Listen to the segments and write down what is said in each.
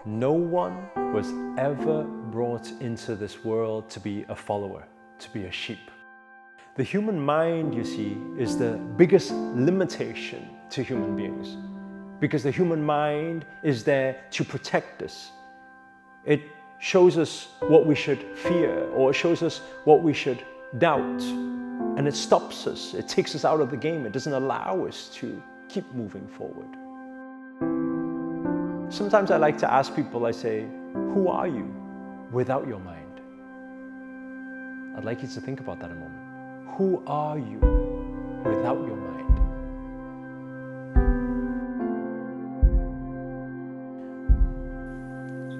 No one was ever brought into this world to be a follower, to be a sheep. The human mind, you see, is the biggest limitation to human beings, because the human mind is there to protect us. It shows us what we should fear, or it shows us what we should doubt, and it stops us. It takes us out of the game. It doesn't allow us to keep moving forward. Sometimes I like to ask people, I say, who are you without your mind? I'd like you to think about that a moment. Who are you without your mind?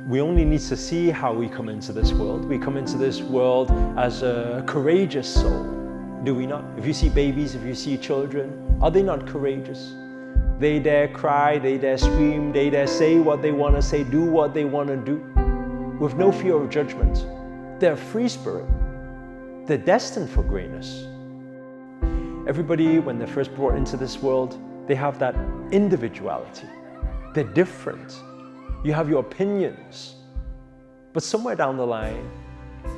We only need to see how we come into this world. We come into this world as a courageous soul, do we not? If you see babies, if you see children, are they not courageous? They dare cry, they dare scream, they dare say what they want to say, do what they want to do, with no fear of judgment. They're a free spirit. They're destined for greatness. Everybody, when they're first brought into this world, they have that individuality. They're different. You have your opinions. But somewhere down the line,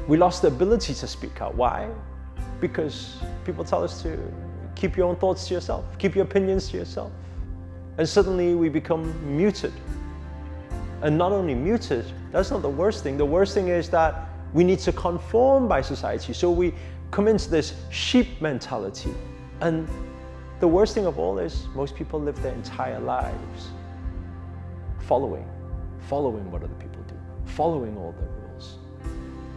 we lost the ability to speak out. Why? Because people tell us to keep your own thoughts to yourself, keep your opinions to yourself. And suddenly we become muted. And not only muted, that's not the worst thing. The worst thing is that we need to conform by society. So we come into this sheep mentality. And the worst thing of all is most people live their entire lives following what other people do, following all the rules,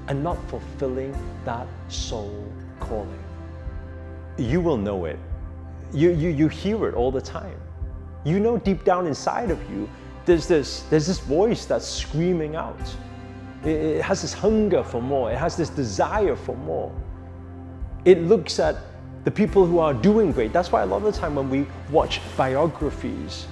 and not fulfilling that soul calling. You will know it. You hear it all the time. You know deep down inside of you, there's this voice that's screaming out. It has this hunger for more. It has this desire for more. It looks at the people who are doing great. That's why a lot of the time when we watch biographies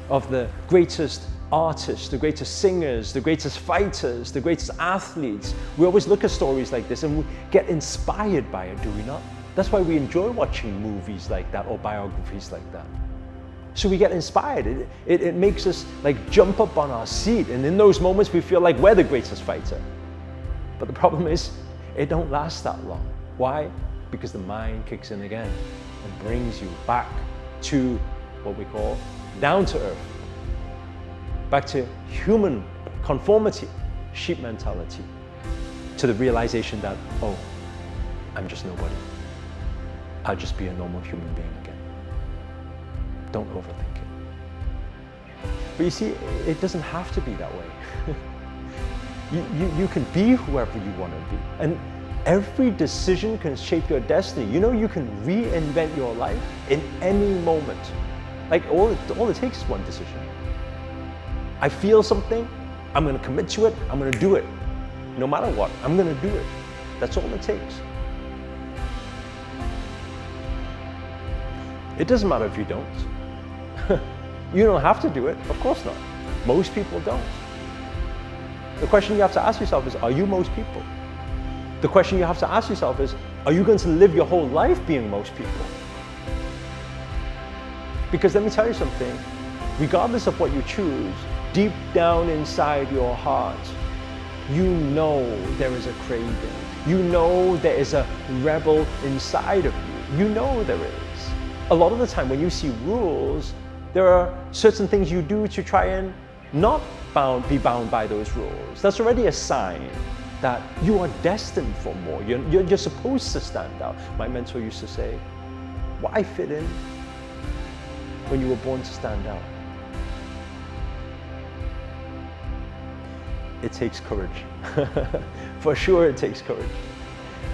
of the greatest artists, the greatest singers, the greatest fighters, the greatest athletes, we always look at stories like this and we get inspired by it, do we not? That's why we enjoy watching movies like that or biographies like that. So we get inspired. It makes us like jump up on our seat, and in those moments we feel like we're the greatest fighter. But the problem is, it don't last that long. Why? Because the mind kicks in again and brings you back to what we call down to earth, back to human conformity, sheep mentality, to the realization that, oh, I'm just nobody. I'll just be a normal human being again. Don't overthink it. But you see, it doesn't have to be that way. You can be whoever you want to be. And every decision can shape your destiny. You know, you can reinvent your life in any moment. Like all it takes is one decision. I feel something, I'm going to commit to it, I'm going to do it. No matter what, I'm going to do it. That's all it takes. It doesn't matter if you don't. You don't have to do it, of course not. Most people don't. The question you have to ask yourself is, are you most people? The question you have to ask yourself is, are you going to live your whole life being most people? Because let me tell you something, regardless of what you choose, deep down inside your heart, you know there is a craving. You know there is a rebel inside of you. You know there is. A lot of the time when you see rules, there are certain things you do to try and not be bound by those rules. That's already a sign that you are destined for more. You're supposed to stand out. My mentor used to say, why fit in when you were born to stand out? It takes courage. For sure it takes courage.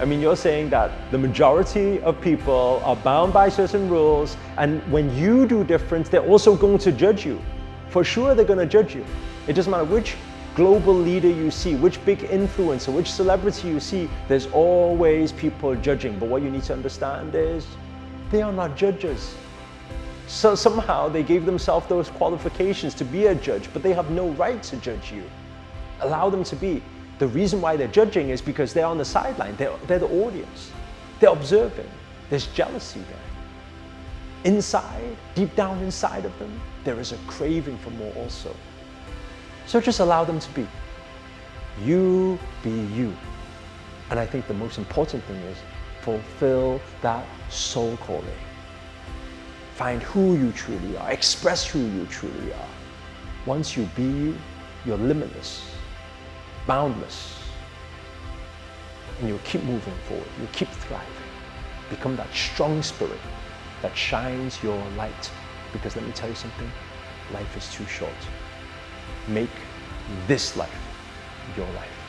I mean, you're saying that the majority of people are bound by certain rules, and when you do different, they're also going to judge you. For sure they're going to judge you. It doesn't matter which global leader you see, which big influencer, which celebrity you see, there's always people judging. But what you need to understand is, they are not judges. So somehow they gave themselves those qualifications to be a judge, but they have no right to judge you. Allow them to be. The reason why they're judging is because they're on the sideline. They're the audience. They're observing. There's jealousy there. Inside, deep down inside of them, there is a craving for more also. So just allow them to be. You be you. And I think the most important thing is fulfill that soul calling. Find who you truly are. Express who you truly are. Once you be you, you're limitless, boundless. And you'll keep moving forward. You'll keep thriving. Become that strong spirit that shines your light. Because let me tell you something, life is too short. Make this life your life.